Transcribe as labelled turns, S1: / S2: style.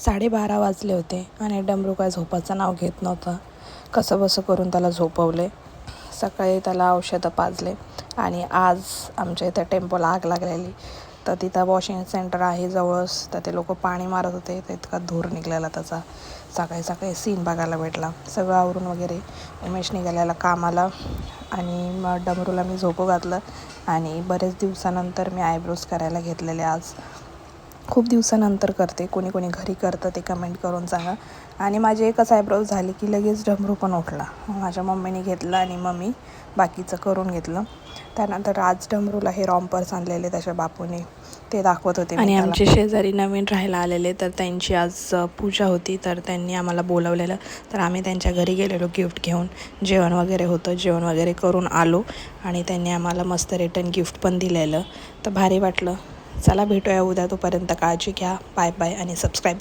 S1: 12:30 वाजले होते आणि डमरू काय झोपाचं नाव घेत नव्हता. कसंबसं करून त्याला झोपवले. सकाळी त्याला औषधं पाजले आणि आज आमच्या इथं टेम्पोला आग लागलेली. तर तिथं वॉशिंग सेंटर आहे जवळच. तर ते लोक पाणी मारत होते. तर इतका धूर निघालेला त्याचा. सकाळी सकाळी सीन बघायला भेटला. सगळं आवरून वगैरे उमेश निघालेला कामाला आणि मग डमरूला मी झोपू घातलं. आणि बरेच दिवसानंतर मी आयब्रोज करायला घेतलेले आज. खूप दिवसानंतर करते. कोणी कोणी घरी करतं ते कमेंट करून सांगा. आणि माझी एकच आयब्रोज झाली की लगेच डमरू पण उठला. माझ्या मम्मीने घेतलं आणि मग मी बाकीचं करून घेतलं. त्यानंतर आज डमरूला हे रॉम्पर्स आणलेले त्याच्या बापूने, ते दाखवत होते. आणि आमचे शेजारी नवीन राहायला आलेले, तर त्यांची आज पूजा होती. तर त्यांनी आम्हाला बोलवलेलं. तर आम्ही त्यांच्या घरी गेलेलो गिफ्ट घेऊन. जेवण वगैरे होतं. जेवण वगैरे करून आलो आणि त्यांनी आम्हाला मस्त रिटर्न गिफ्ट पण दिलेलं. तर भारी वाटलं. चला भेटूया उद्या. तोपर्यंत काळजी घ्या. बाय बाय आणि सबस्क्राईब.